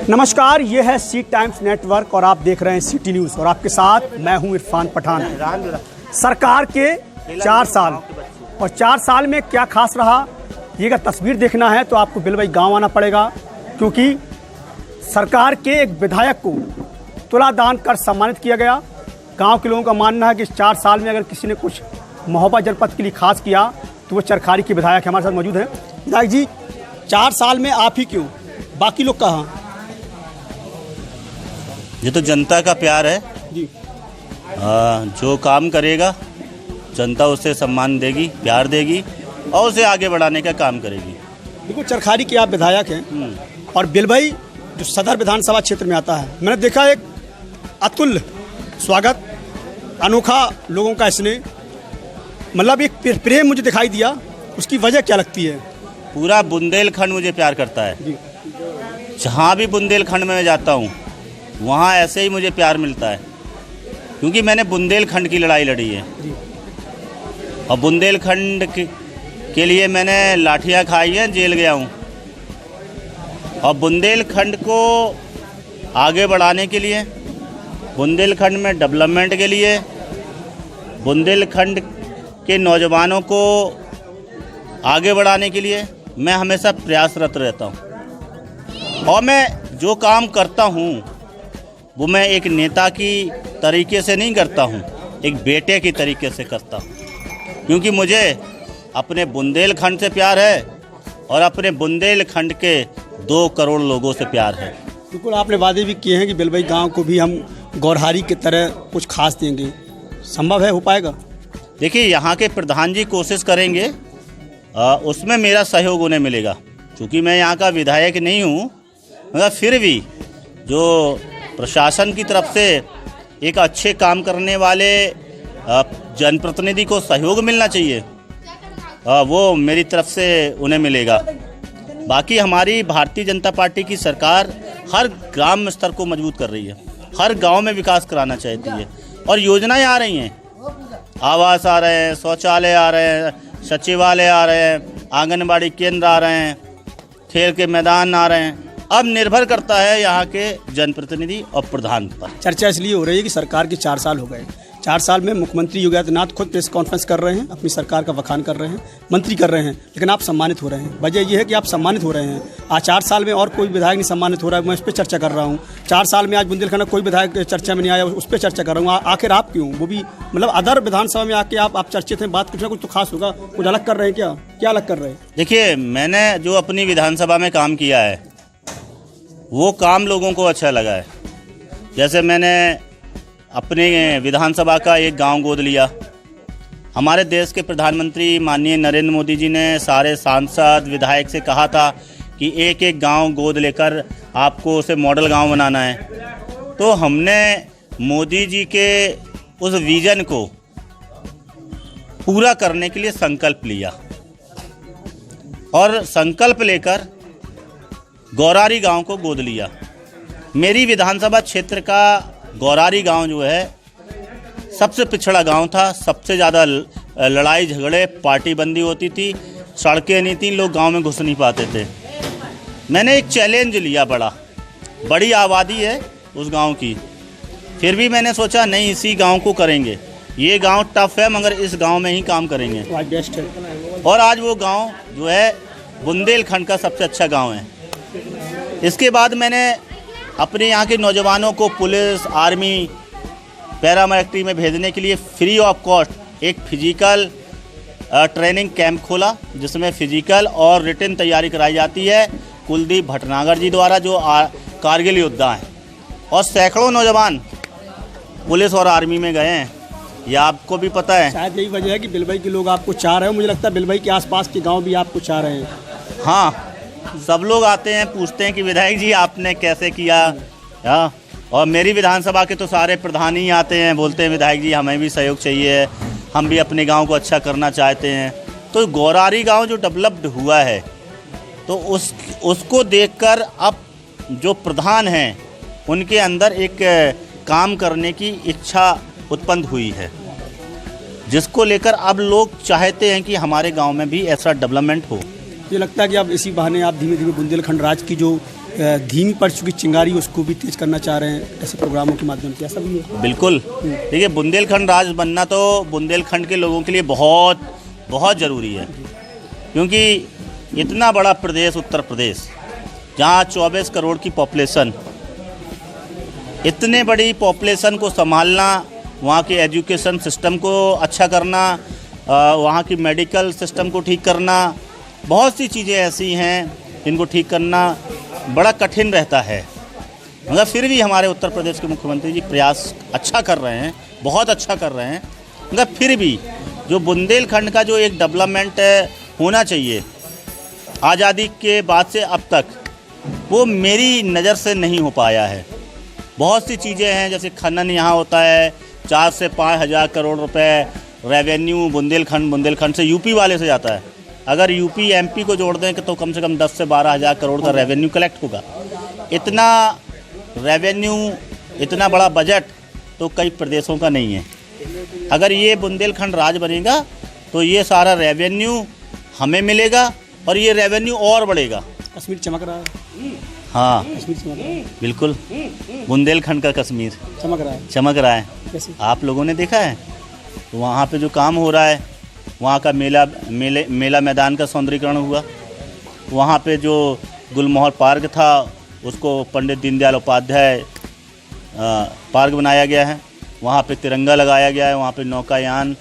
नमस्कार, ये है सी टाइम्स नेटवर्क और आप देख रहे हैं सिटी न्यूज़ और आपके साथ मैं हूं इरफान पठान। सरकार के 4 साल और 4 साल में क्या खास रहा, ये अगर तस्वीर देखना है तो आपको बिलवई गांव आना पड़ेगा, क्योंकि सरकार के एक विधायक को तुला दान कर सम्मानित किया गया। गांव के लोगों का मानना है कि इस 4 साल में अगर किसी ने कुछ महोबा जनपद के लिए खास किया तो वो चरखारी के विधायक हमारे साथ मौजूद हैं। विधायक जी, 4 साल में आप ही क्यों, बाकी लोग कहाँ? ये तो जनता का प्यार है जी। जो काम करेगा जनता उसे सम्मान देगी, प्यार देगी और उसे आगे बढ़ाने का काम करेगी। बिल्कुल, चरखारी के आप विधायक हैं और बिलवई जो सदर विधानसभा क्षेत्र में आता है, मैंने देखा एक अतुल्य स्वागत, अनोखा लोगों का स्नेह, मतलब एक प्रेम मुझे दिखाई दिया। उसकी वजह क्या लगती है? पूरा बुंदेलखंड मुझे प्यार करता है जी। जहाँ भी बुंदेलखंड में मैं जाता हूँ वहाँ ऐसे ही मुझे प्यार मिलता है, क्योंकि मैंने बुंदेलखंड की लड़ाई लड़ी है और बुंदेलखंड के लिए मैंने लाठियाँ खाई हैं, जेल गया हूँ। और बुंदेलखंड को आगे बढ़ाने के लिए, बुंदेलखंड में डेवलपमेंट के लिए, बुंदेलखंड के नौजवानों को आगे बढ़ाने के लिए मैं हमेशा प्रयासरत रहता हूँ। और मैं जो काम करता हूँ वो मैं एक नेता की तरीके से नहीं करता हूँ, एक बेटे की तरीके से करता हूँ, क्योंकि मुझे अपने बुंदेलखंड से प्यार है और अपने बुंदेलखंड के 2 करोड़ लोगों से प्यार है। बिल्कुल, आपने वादे भी किए हैं कि बिलवई गांव को भी हम गौरहारी की तरह कुछ खास देंगे, संभव है, हो पाएगा? देखिए, यहाँ के प्रधान जी कोशिश करेंगे, उसमें मेरा सहयोग उन्हें मिलेगा, क्योंकि मैं यहाँ का विधायक नहीं हूँ, मगर फिर भी जो प्रशासन की तरफ से एक अच्छे काम करने वाले जनप्रतिनिधि को सहयोग मिलना चाहिए, वो मेरी तरफ से उन्हें मिलेगा। बाकी हमारी भारतीय जनता पार्टी की सरकार हर ग्राम स्तर को मजबूत कर रही है, हर गांव में विकास कराना चाहती है और योजनाएं आ रही हैं, आवास आ रहे हैं, शौचालय आ रहे हैं, सचिवालय आ रहे हैं, आंगनबाड़ी केंद्र आ रहे हैं, खेल के मैदान आ रहे हैं। अब निर्भर करता है यहाँ के जनप्रतिनिधि और प्रधान पर। चर्चा इसलिए हो रही है कि सरकार के 4 साल हो गए। 4 साल में मुख्यमंत्री योगी आदित्यनाथ खुद प्रेस कॉन्फ्रेंस कर रहे हैं, अपनी सरकार का बखान कर रहे हैं, मंत्री कर रहे हैं, लेकिन आप सम्मानित हो रहे हैं। वजह यह है कि आप सम्मानित हो रहे हैं। आज 4 साल में और कोई विधायक नहीं सम्मानित हो रहा है, मैं उस पर चर्चा कर रहा हूँ। 4 साल में आज बुंदेलखंड कोई विधायक चर्चा में नहीं आया, उस पर चर्चा कर रहा हूँ। आखिर आप क्यों, वो भी मतलब अदर विधानसभा में आके आप चर्चित हैं, बात कुछ ना कुछ तो खास होगा, कुछ अलग कर रहे हैं क्या? क्या अलग कर रहे हैं? देखिए, मैंने जो अपनी विधानसभा में काम किया है वो काम लोगों को अच्छा लगा है। जैसे मैंने अपने विधानसभा का एक गांव गोद लिया। हमारे देश के प्रधानमंत्री माननीय नरेंद्र मोदी जी ने सारे सांसद विधायक से कहा था कि एक एक गांव गोद लेकर आपको उसे मॉडल गांव बनाना है। तो हमने मोदी जी के उस विजन को पूरा करने के लिए संकल्प लिया और संकल्प लेकर गौरारी गांव को गोद लिया। मेरी विधानसभा क्षेत्र का गौरारी गांव जो है सबसे पिछड़ा गांव था, सबसे ज़्यादा लड़ाई झगड़े, पार्टी बंदी होती थी, सड़कें नहीं थी, लोग गांव में घुस नहीं पाते थे। मैंने एक चैलेंज लिया, बड़ी आबादी है उस गांव की, फिर भी मैंने सोचा नहीं, इसी गांव को करेंगे। ये गांव टफ है मगर इस गांव में ही काम करेंगे बेस्ट है। और आज वो गाँव जो है बुंदेलखंड का सबसे अच्छा गाँव है। इसके बाद मैंने अपने यहाँ के नौजवानों को पुलिस, आर्मी, पैरामिलिट्री में भेजने के लिए फ्री ऑफ कॉस्ट एक फिजिकल ट्रेनिंग कैंप खोला, जिसमें फिजिकल और रिटन तैयारी कराई जाती है कुलदीप भटनागर जी द्वारा, जो कारगिल योद्धा हैं। और सैकड़ों नौजवान पुलिस और आर्मी में गए हैं, यह आपको भी पता है। शायद यही वजह है कि बिलवई के लोग आपको चाह रहे हो। मुझे लगता है बिलवई के आसपास के गाँव भी आपको चाह रहे हैं। हाँ, सब लोग आते हैं, पूछते हैं कि विधायक जी आपने कैसे किया। हाँ, और मेरी विधानसभा के तो सारे प्रधान ही आते हैं, बोलते हैं विधायक जी हमें भी सहयोग चाहिए, हम भी अपने गांव को अच्छा करना चाहते हैं। तो गौरारी गांव जो डेवलप्ड हुआ है, तो उसको देखकर अब जो प्रधान हैं उनके अंदर एक काम करने की इच्छा उत्पन्न हुई है, जिसको लेकर अब लोग चाहते हैं कि हमारे गांव में भी ऐसा डेवलपमेंट हो। मुझे लगता है कि अब इसी बहाने आप धीमे धीमे बुंदेलखंड राज की जो धीमी पड़ चुकी चिंगारी उसको भी तेज करना चाह रहे हैं ऐसे प्रोग्रामों के माध्यम से, ऐसा भी है? बिल्कुल। देखिए, बुंदेलखंड राज बनना तो बुंदेलखंड के लोगों के लिए बहुत बहुत ज़रूरी है, क्योंकि इतना बड़ा प्रदेश उत्तर प्रदेश, जहाँ 24 करोड़ की पॉपुलेशन, इतने बड़ी पॉपुलेशन को संभालना, वहाँ के एजुकेशन सिस्टम को अच्छा करना, वहाँ की मेडिकल सिस्टम को ठीक करना, बहुत सी चीज़ें ऐसी हैं जिनको ठीक करना बड़ा कठिन रहता है। मगर फिर भी हमारे उत्तर प्रदेश के मुख्यमंत्री जी प्रयास अच्छा कर रहे हैं, बहुत अच्छा कर रहे हैं। मगर फिर भी जो बुंदेलखंड का जो एक डेवलपमेंट होना चाहिए आज़ादी के बाद से अब तक, वो मेरी नज़र से नहीं हो पाया है। बहुत सी चीज़ें हैं, जैसे खनन यहाँ होता है, 4 से 5 हज़ार करोड़ रुपए रेवेन्यू बुंदेलखंड से यूपी वाले से जाता है। अगर यूपी एमपी को जोड़ दें तो कम से कम 10 से 12 हज़ार करोड़ का रेवेन्यू कलेक्ट होगा। इतना रेवेन्यू, इतना बड़ा बजट तो कई प्रदेशों का नहीं है। अगर ये बुंदेलखंड राज बनेगा तो ये सारा रेवेन्यू हमें मिलेगा और ये रेवेन्यू और बढ़ेगा। कश्मीर चमक रहा है। हाँ, कश्मीर चमक रहा है। बिल्कुल, बुंदेलखंड का कश्मीर चमक रहा है। कैसे? आप लोगों ने देखा है वहाँ पे जो काम हो रहा है, वहाँ का मेला मैदान का सौंदर्यीकरण हुआ, वहाँ पे जो गुलमोहर पार्क था उसको पंडित दीनदयाल उपाध्याय पार्क बनाया गया है, वहाँ पे तिरंगा लगाया गया है, वहाँ पे नौकायान,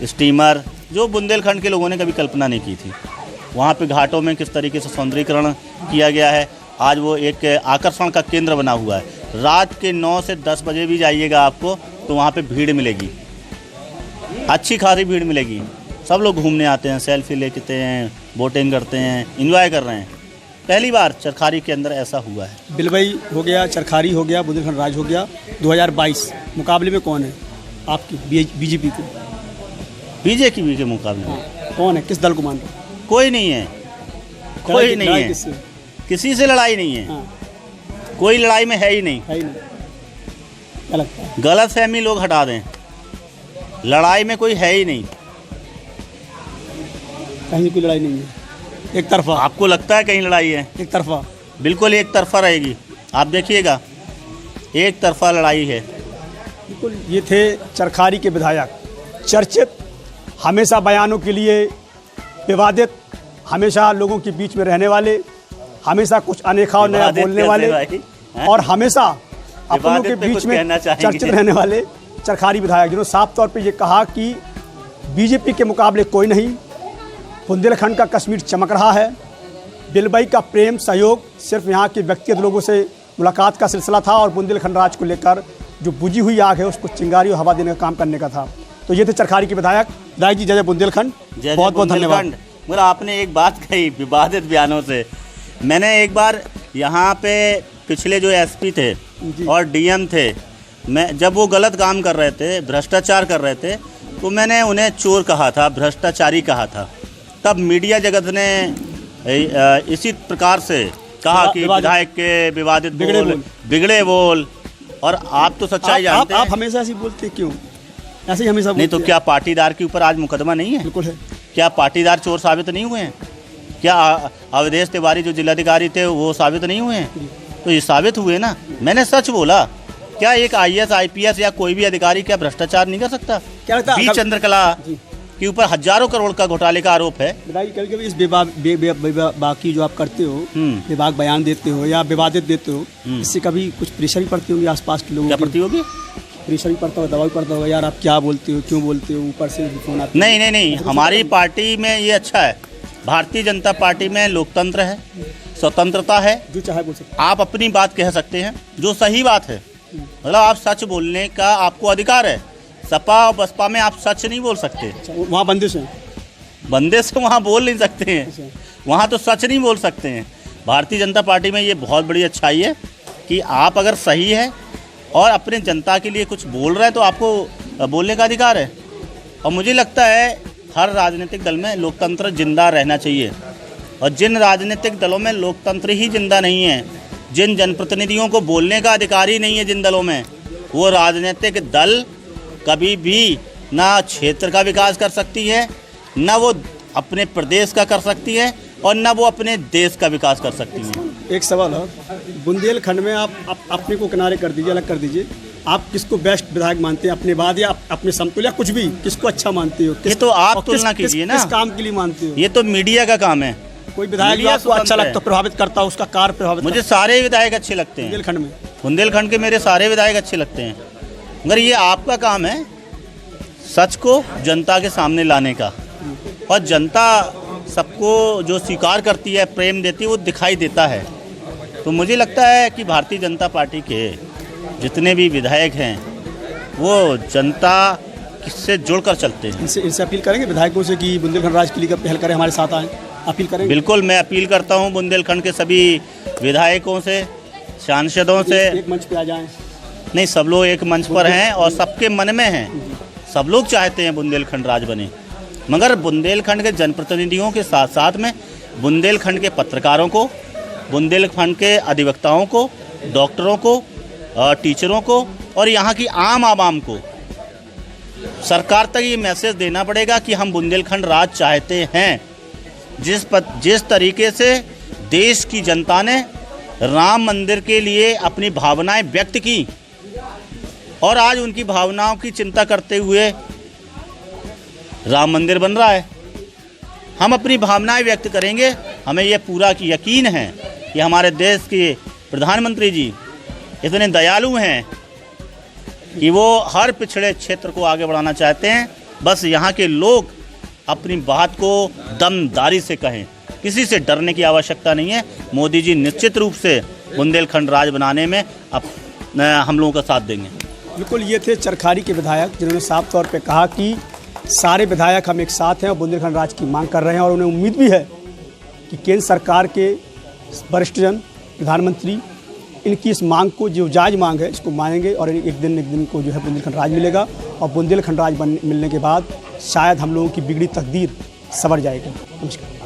स्टीमर, जो बुंदेलखंड के लोगों ने कभी कल्पना नहीं की थी। वहाँ पे घाटों में किस तरीके से सौंदर्यीकरण किया गया है, आज वो एक आकर्षण का केंद्र बना हुआ है। रात के 9 से 10 बजे भी जाइएगा आपको तो वहाँ पे भीड़ मिलेगी, अच्छी खासी भीड़ मिलेगी। सब लोग घूमने आते हैं, सेल्फी लेते हैं, बोटिंग करते हैं, एंजॉय कर रहे हैं। पहली बार चरखारी के अंदर ऐसा हुआ है। बिलबई हो गया, चरखारी हो गया, बुंदेलखंड राज हो गया। 2022 मुकाबले में कौन है आपकी बीजेपी के? बीजेपी के मुकाबले में कौन है? किस दल को मान रहे? कोई नहीं है, कोई नहीं है, किसी से लड़ाई नहीं है। कोई लड़ाई में है ही नहीं। क्या लगता है? गलत फहमी लोग हटा दें, लड़ाई में कोई है ही नहीं, कहीं कोई लड़ाई नहीं है, एक तरफा। आपको लगता है कहीं लड़ाई है? एक तरफा, बिल्कुल एक तरफा रहेगी, आप देखिएगा, एक तरफा लड़ाई है। बिल्कुल। ये थे चरखारी के विधायक, चर्चित, हमेशा बयानों के लिए विवादित, हमेशा लोगों के बीच में रहने वाले, हमेशा कुछ अनोखा और नया बोलने वाले, और हमेशा अपनों के बीच में चर्चित रहने वाले चरखारी विधायक, जिन्होंने साफ तौर पे ये कहा कि बीजेपी के मुकाबले कोई नहीं, बुंदेलखंड का कश्मीर चमक रहा है। बिलबई का प्रेम सहयोग सिर्फ यहाँ के व्यक्तिगत लोगों से मुलाकात का सिलसिला था और बुंदेलखंड राज को लेकर जो बुझी हुई आग है उसको चिंगारी और हवा देने का काम करने का था। तो ये थे चरखारी के विधायक। विधायक जी, जय जय बुंदेलखंड, बहुत बहुत धन्यवाद। मगर आपने एक बात कही विवादित बयानों से, मैंने एक बार यहाँ पे पिछले जो एसपी थे और डीएम थे, मैं जब वो गलत काम कर रहे थे, भ्रष्टाचार कर रहे थे, तो मैंने उन्हें चोर कहा था, भ्रष्टाचारी कहा था। तब मीडिया जगत ने इसी प्रकार से कहा कि विधायक के विवादित बिगड़े बोल, और आप तो सच्चाई जानते हैं। आप हमेशा ऐसे बोलते क्यों? ऐसे ही हमेशा नहीं तो क्या पाटीदार के ऊपर आज मुकदमा नहीं है? बिल्कुल है। क्या पाटीदार चोर साबित नहीं हुए हैं? क्या अवधेश तिवारी जो जिलाधिकारी थे वो साबित नहीं हुए हैं? तो ये साबित हुए ना, मैंने सच बोला। क्या एक IAS IPS या कोई भी अधिकारी क्या भ्रष्टाचार नहीं कर सकता? क्या लगता है बी चंद्रकला के ऊपर हजारों करोड़ का घोटाले का आरोप है। कभी इस बाकी जो आप करते हो, विभाग बयान देते हो या विवादित देते हो, इससे कभी कुछ प्रेशर भी पड़ती होगी आसपास के लोगों? क्या पड़ती होगी? प्रेशर भी पड़ता होगा, दबाव भी पड़ता होगा, यार आप क्या बोलते हो, क्यों बोलते हो, ऊपर से फोन आता है? नहीं, हमारी पार्टी में ये अच्छा है। भारतीय जनता पार्टी में लोकतंत्र है, स्वतंत्रता है, जो चाहे बोल सकते, आप अपनी बात कह सकते हैं, जो सही बात है। मतलब आप सच बोलने का आपको अधिकार है। सपा और बसपा में आप सच नहीं बोल सकते। वहाँ बंदिश है, बंदिश वहाँ बोल नहीं सकते हैं, वहाँ तो सच नहीं बोल सकते हैं। भारतीय जनता पार्टी में ये बहुत बड़ी अच्छाई है कि आप अगर सही है और अपने जनता के लिए कुछ बोल रहे हैं तो आपको बोलने का अधिकार है। और मुझे लगता है हर राजनीतिक दल में लोकतंत्र जिंदा रहना चाहिए, और जिन राजनीतिक दलों में लोकतंत्र ही जिंदा नहीं है, जिन जनप्रतिनिधियों को बोलने का अधिकार ही नहीं है जिन दलों में, वो राजनीतिक दल कभी भी ना क्षेत्र का विकास कर सकती है, ना वो अपने प्रदेश का कर सकती है, और ना वो अपने देश का विकास कर सकती है। एक सवाल है, बुंदेलखंड में आप अपने को किनारे कर दीजिए, अलग कर दीजिए, आप किसको बेस्ट विधायक मानते हैं अपने बाद या अपने समतुल्य या कुछ भी, किसको अच्छा मानते हो? ये तो आप तुलना कीजिए ना, किस काम के लिए मानते हो? ये तो मीडिया का काम है। कोई विधायक जो आपको अच्छा लगता है, प्रभावित करता है, उसका कार्य प्रभावित मुझे सारे विधायक अच्छे लगते हैं बुंदेलखंड में। बुंदेलखंड के मेरे सारे विधायक अच्छे लगते हैं, मगर ये आपका काम है सच को जनता के सामने लाने का, और जनता सबको जो स्वीकार करती है, प्रेम देती है, वो दिखाई देता है। तो मुझे लगता है कि भारतीय जनता पार्टी के जितने भी विधायक हैं वो जनता से जुड़कर चलते हैं। इनसे अपील करेंगे विधायकों से कि बुंदेलखंड राज के लिए पहल करें, हमारे साथ आएँ, अपील करेंगे? बिल्कुल, मैं अपील करता हूँ बुंदेलखंड के सभी विधायकों से, सांसदों से, एक मंच पे आ जाएं। नहीं, सब लोग एक मंच पर हैं और सबके मन में हैं, सब लोग चाहते हैं बुंदेलखंड राज बने, मगर बुंदेलखंड के जनप्रतिनिधियों के साथ साथ में बुंदेलखंड के पत्रकारों को, बुंदेलखंड के अधिवक्ताओं को, डॉक्टरों को, टीचरों को और यहाँ की आम आवाम को सरकार तक ये मैसेज देना पड़ेगा कि हम बुंदेलखंड राज चाहते हैं। जिस तरीके से देश की जनता ने राम मंदिर के लिए अपनी भावनाएं व्यक्त की और आज उनकी भावनाओं की चिंता करते हुए राम मंदिर बन रहा है, हम अपनी भावनाएं व्यक्त करेंगे। हमें यह पूरा यकीन है कि हमारे देश के प्रधानमंत्री जी इतने दयालु हैं कि वो हर पिछड़े क्षेत्र को आगे बढ़ाना चाहते हैं। बस यहाँ के लोग अपनी बात को दमदारी से कहें, किसी से डरने की आवश्यकता नहीं है। मोदी जी निश्चित रूप से बुंदेलखंड राज बनाने में हम लोगों का साथ देंगे। बिल्कुल, ये थे चरखारी के विधायक जिन्होंने साफ तौर पे कहा कि सारे विधायक हम एक साथ हैं और बुंदेलखंड राज की मांग कर रहे हैं, और उन्हें उम्मीद भी है कि केंद्र सरकार के वरिष्ठ जन, प्रधानमंत्री इनकी इस मांग को, जो जायज़ मांग है, इसको मानेंगे और एक दिन को जो है बुंदेलखंड राज मिलेगा, और बुंदेलखंड राज मिलने के बाद शायद हम लोगों की बिगड़ी तकदीर संवर जाएगी। नमस्कार।